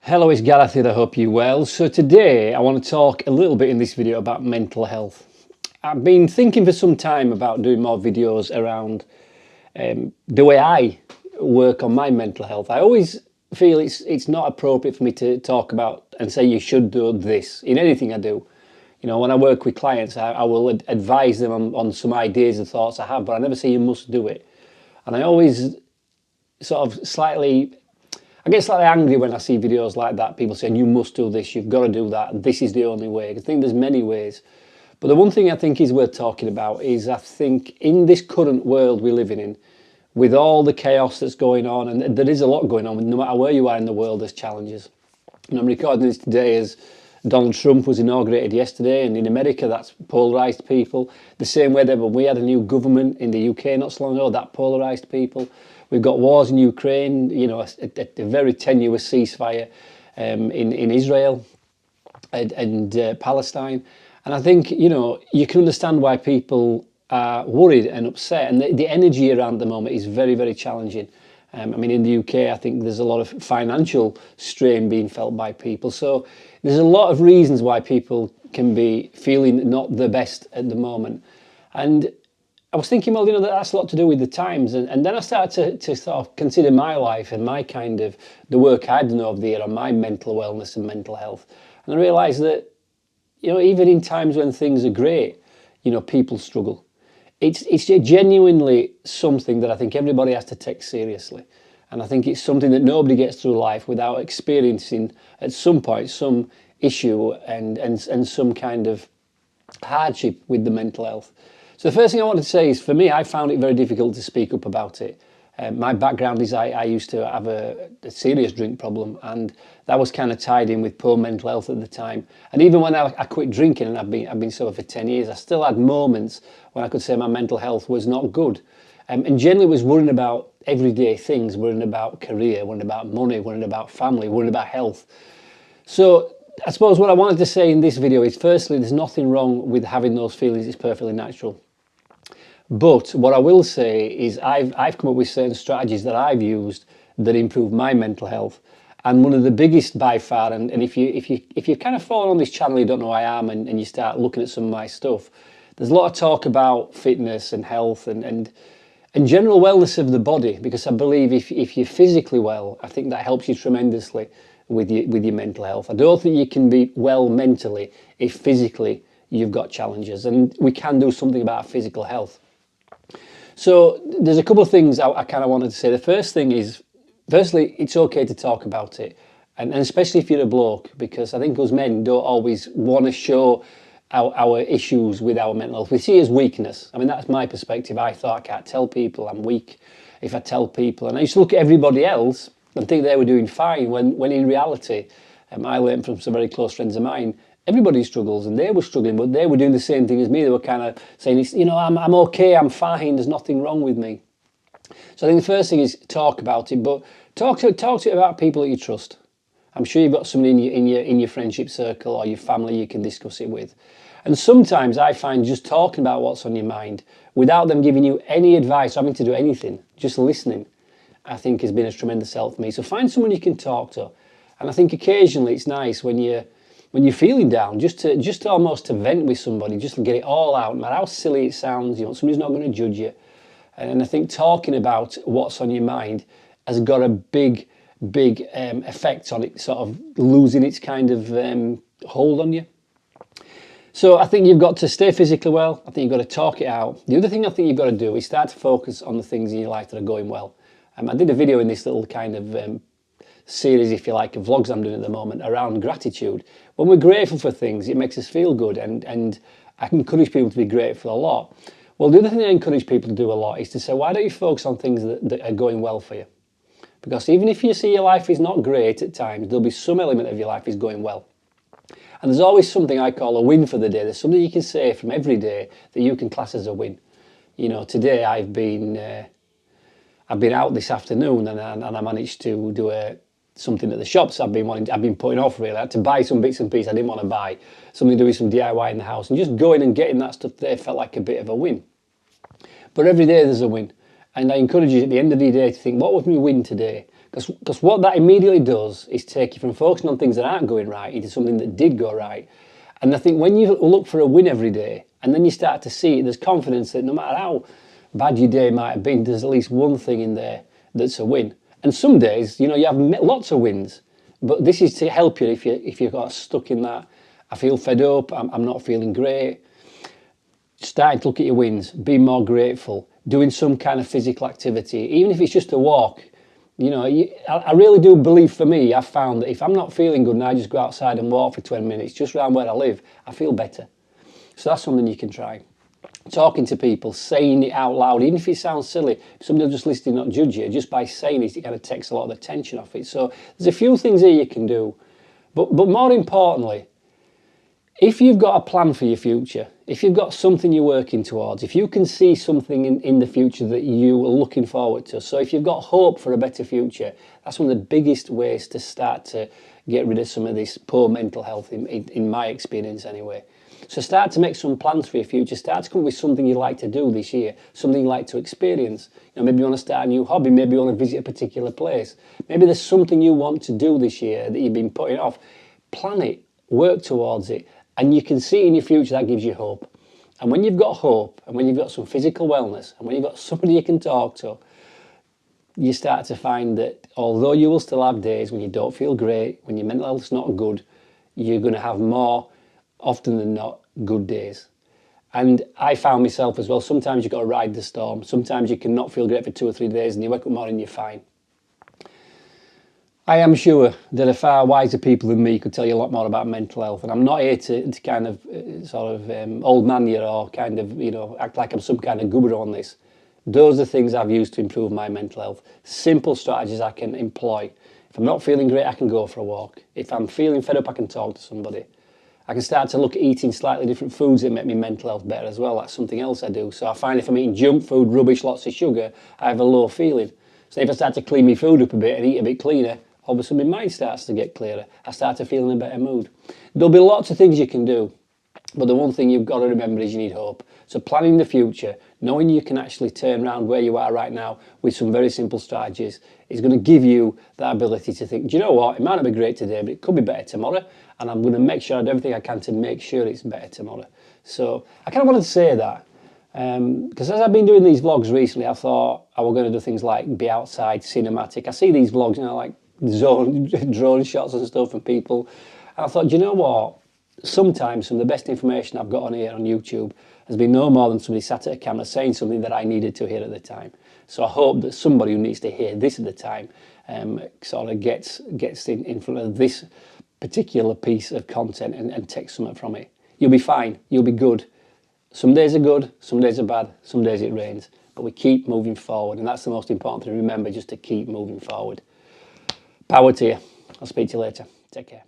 Hello, it's Gareth here. I hope you're well. So today I want to talk a little bit in this video about mental health. I've been thinking for some time about doing more videos around the way I work on my mental health. I always feel it's not appropriate for me to talk about and say you should do this in anything I do. You know, when I work with clients, I will advise them on some ideas and thoughts I have, but I never say you must do it. And I always sort of I get slightly angry when I see videos like that, people saying you must do this, you've got to do that, this is the only way. I think there's many ways. But the one thing I think is worth talking about is I think in this current world we're living in, with all the chaos that's going on, and there is a lot going on, no matter where you are in the world, there's challenges. And I'm recording this today as Donald Trump was inaugurated yesterday, and in America that's polarised people. The same way that when we had a new government in the UK not so long ago, that polarised people. We've got wars in Ukraine, you know, a very tenuous ceasefire in Israel and Palestine. And I think, you know, you can understand why people are worried and upset. And the energy around the moment is very, very challenging. I mean, in the UK, I think there's a lot of financial strain being felt by people. So there's a lot of reasons why people can be feeling not the best at the moment. And I was thinking, well, you know, that's a lot to do with the times. And then I started to sort of consider my life and my kind of the work I'd done over the year on my mental wellness and mental health. And I realised that, you know, even in times when things are great, you know, people struggle. It's genuinely something that I think everybody has to take seriously. And I think it's something that nobody gets through life without experiencing at some point some issue and some kind of hardship with the mental health. So the first thing I wanted to say is, for me, I found it very difficult to speak up about it. My background is I used to have a serious drink problem, and that was kind of tied in with poor mental health at the time. And even when I quit drinking, and I've been sober for 10 years, I still had moments when I could say my mental health was not good. And generally was worrying about everyday things, worrying about career, worrying about money, worrying about family, worrying about health. So I suppose what I wanted to say in this video is, firstly, there's nothing wrong with having those feelings. It's perfectly natural. But what I will say is I've come up with certain strategies that I've used that improve my mental health. And one of the biggest by far, and if you've kind of fallen on this channel, you don't know who I am, and you start looking at some of my stuff, there's a lot of talk about fitness and health and general wellness of the body, because I believe if you're physically well, I think that helps you tremendously with your mental health. I don't think you can be well mentally if physically you've got challenges, and we can do something about physical health. So there's a couple of things I kind of wanted to say. The first thing is, firstly, it's okay to talk about it, and especially if you're a bloke, because I think us men don't always want to show our issues with our mental health. We see it as weakness. I mean, that's my perspective. I thought I can't tell people I'm weak if I tell people. And I used to look at everybody else and think they were doing fine, when in reality, I learned from some very close friends of mine, everybody struggles, and they were struggling, but they were doing the same thing as me. They were kind of saying, you know, I'm okay, I'm fine, there's nothing wrong with me. So I think the first thing is talk about it, but talk to it about people that you trust. I'm sure you've got somebody in your friendship circle or your family you can discuss it with. And sometimes I find just talking about what's on your mind without them giving you any advice or having to do anything, just listening, I think has been a tremendous help for me. So find someone you can talk to. And I think occasionally it's nice when you're feeling down, just to almost to vent with somebody, just to get it all out, no matter how silly it sounds. You know, somebody's not going to judge you. And I think talking about what's on your mind has got a big effect on it, sort of losing its kind of hold on you. So I think you've got to stay physically well. I think you've got to talk it out. The other thing I think you've got to do is start to focus on the things in your life that are going well. I did a video in this little kind of series, if you like, of vlogs I'm doing at the moment around gratitude. When we're grateful for things, it makes us feel good, and I can encourage people to be grateful a lot. Well, the other thing I encourage people to do a lot is to say, why don't you focus on things that are going well for you? Because even if you see your life is not great at times, there'll be some element of your life is going well. And there's always something I call a win for the day. There's something you can say from every day that you can class as a win. You know, today I've been out this afternoon, and I managed to do something at the shops I've been putting off, really. I had to buy some bits and pieces I didn't want to buy, something to do with some DIY in the house, and just going and getting that stuff there felt like a bit of a win. But every day there's a win, and I encourage you at the end of the day to think, what was my win today? Because what that immediately does is take you from focusing on things that aren't going right into something that did go right. And I think when you look for a win every day, and then you start to see there's confidence that no matter how bad your day might have been, there's at least one thing in there that's a win. And some days, you have lots of wins, but this is to help you if you've got stuck in that, I feel fed up, I'm not feeling great. Starting to look at your wins, being more grateful, doing some kind of physical activity, even if it's just a walk. I really do believe, for me, I've found that if I'm not feeling good and I just go outside and walk for 20 minutes just around where I live, I feel better. So that's something you can try. Talking to people, saying it out loud, even if it sounds silly, if somebody will just listen and not judge you, just by saying it kind of takes a lot of the tension off it. So there's a few things here you can do. But more importantly, if you've got a plan for your future, if you've got something you're working towards, if you can see something in the future that you are looking forward to, so if you've got hope for a better future, that's one of the biggest ways to start to get rid of some of this poor mental health, in my experience anyway. So start to make some plans for your future. Start to come up with something you'd like to do this year, something you'd like to experience. Maybe you want to start a new hobby, maybe you want to visit a particular place. Maybe there's something you want to do this year that you've been putting off. Plan it, work towards it. And you can see in your future that gives you hope. And when you've got hope, and when you've got some physical wellness, and when you've got somebody you can talk to, you start to find that although you will still have days when you don't feel great, when your mental health's not good, you're going to have more, often than not, good days. And I found myself as well, sometimes you've got to ride the storm. Sometimes you can not feel great for 2 or 3 days and you wake up tomorrow and you're fine. I am sure that far wiser people than me could tell you a lot more about mental health, and I'm not here to kind of old man you or kind of act like I'm some kind of guru on this. Those are the things I've used to improve my mental health. Simple strategies I can employ. If I'm not feeling great, I can go for a walk. If I'm feeling fed up, I can talk to somebody. I can start to look at eating slightly different foods that make my mental health better as well. That's something else I do. So I find if I'm eating junk food, rubbish, lots of sugar, I have a low feeling. So if I start to clean my food up a bit and eat a bit cleaner, obviously my mind starts to get clearer. I start to feel in a better mood. There'll be lots of things you can do, but the one thing you've got to remember is you need hope. So planning the future, knowing you can actually turn around where you are right now with some very simple strategies, is going to give you that ability to think, do you know what, it might not be great today, but it could be better tomorrow, and I'm going to make sure I do everything I can to make sure it's better tomorrow. So I kind of wanted to say that, because as I've been doing these vlogs recently, I thought I was going to do things like be outside, cinematic. I see these vlogs, like drone shots and stuff from people, and I thought, do you know what, sometimes some of the best information I've got on here on YouTube has been no more than somebody sat at a camera saying something that I needed to hear at the time. So I hope that somebody who needs to hear this at the time sort of gets in front of this particular piece of content and takes something from it. You'll be fine, you'll be good. Some days are good, some days are bad, some days it rains, but we keep moving forward, and that's the most important thing to remember, just to keep moving forward. Power to you. I'll speak to you later. Take care.